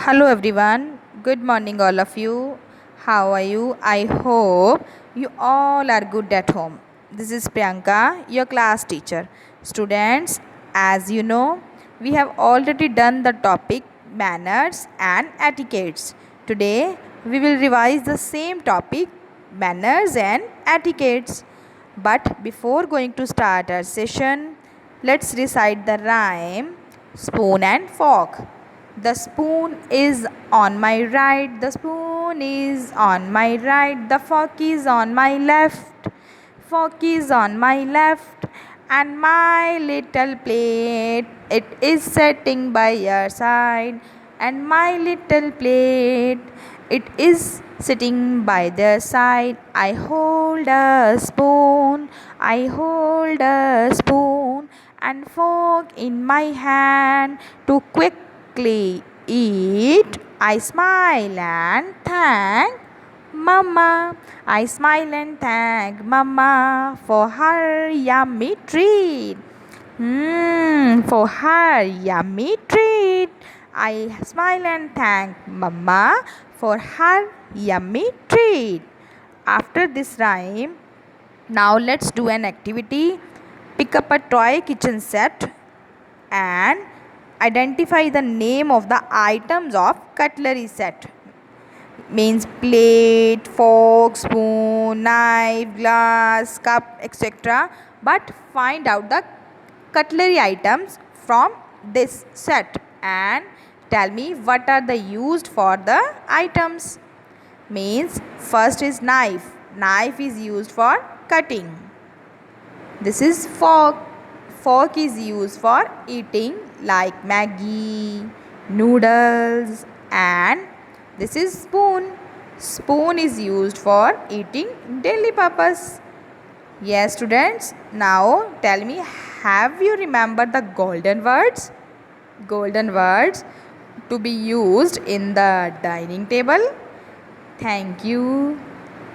Hello everyone, good morning all of you. How are you? I hope you all are good at home. This is Priyanka, your class teacher. Students, as you know, we have already done the topic manners and etiquettes. Today, we will revise the same topic manners and etiquettes. But before going to start our session, let's recite the rhyme spoon and fork. The spoon is on my right, the spoon is on my right, the fork is on my left, fork is on my left, and my little plate, it is sitting by your side, and my little plate, it is sitting by their side. I hold a spoon, I hold a spoon, and fork in my hand to quickly eat. I smile and thank Mama. I smile and thank Mama for her yummy treat. For her yummy treat. I smile and thank Mama for her yummy treat. After this rhyme, now let's do an activity. Pick up a toy kitchen set and identify the name of the items of cutlery set. Means plate, fork, spoon, knife, glass, cup, etc. But find out the cutlery items from this set and tell me what are the used for the items. Means first is knife. Knife is used for cutting. This is fork. Fork is used for eating like Maggi, noodles, and this is spoon. Spoon is used for eating daily purpose. Yes, students. Now tell me, have you remembered the golden words? Golden words to be used in the dining table. Thank you.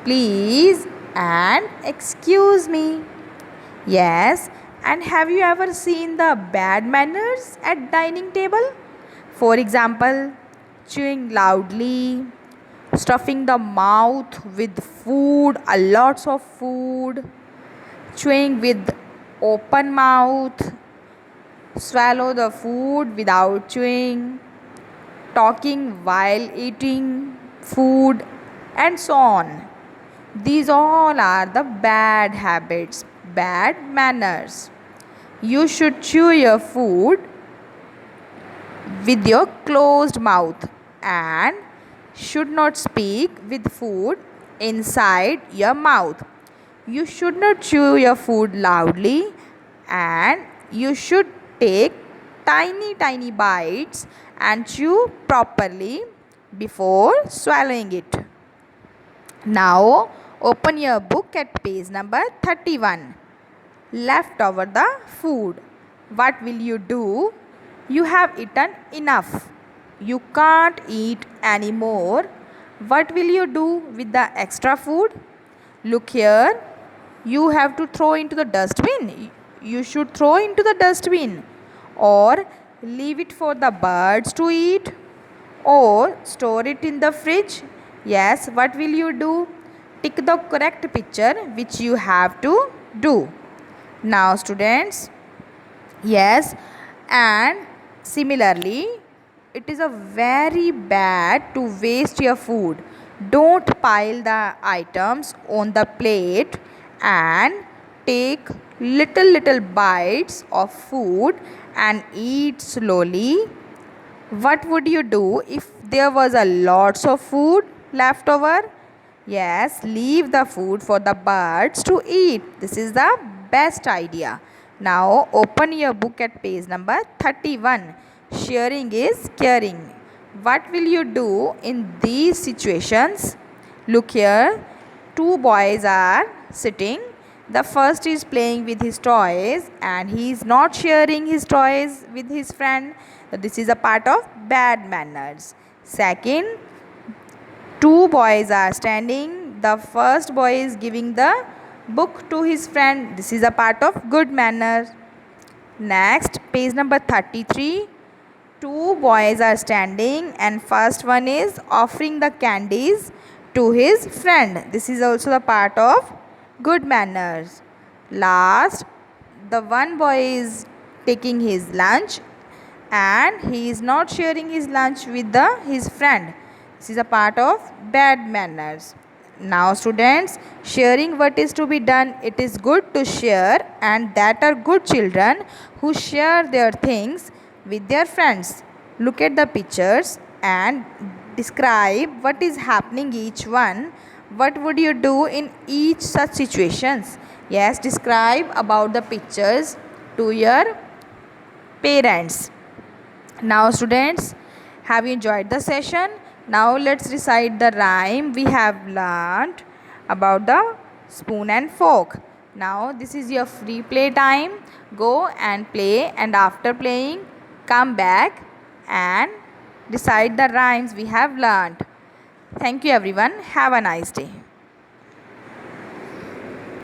Please and excuse me. Yes. And have you ever seen the bad manners at dining table? For example, chewing loudly, stuffing the mouth with food, a lots of food, chewing with open mouth, swallow the food without chewing, talking while eating food, and so on. These all are the bad habits, bad manners. You should chew your food with your closed mouth and should not speak with food inside your mouth. You should not chew your food loudly and you should take tiny bites and chew properly before swallowing it. Now open your book at page number 31. Left over the food. What will you do? You have eaten enough. You can't eat anymore. What will you do with the extra food? Look here. You have to throw into the dustbin. You should throw into the dustbin or leave it for the birds to eat or store it in the fridge. Yes, what will you do? Tick the correct picture which you have to do. Now students, yes, and similarly, it is a very bad to waste your food. Don't pile the items on the plate and take little bites of food and eat slowly. What would you do if there was a lots of food left over? Yes, leave the food for the birds to eat. This is the best idea. Now open your book at page number 31. Sharing is caring. What will you do in these situations? Look here. Two boys are sitting. The first is playing with his toys and he is not sharing his toys with his friend. So this is a part of bad manners. Second, two boys are standing. The first boy is giving the book to his friend. This is a part of good manners. Next, page number 33. two boys are standing and first one is offering the candies to his friend. This is also the part of good manners. Last, the one boy is taking his lunch and he is not sharing his lunch with his friend. This is a part of bad manners. Now students, sharing what is to be done, it is good to share, and that are good children who share their things with their friends. Look at the pictures and describe what is happening each one. What would you do in each such situations? Yes, describe about the pictures to your parents. Now students, have you enjoyed the session? Now let's recite the rhyme we have learned about the spoon and fork. Now this is your free play time. Go and play, and after playing come back and recite the rhymes we have learned. Thank you everyone. Have a nice day.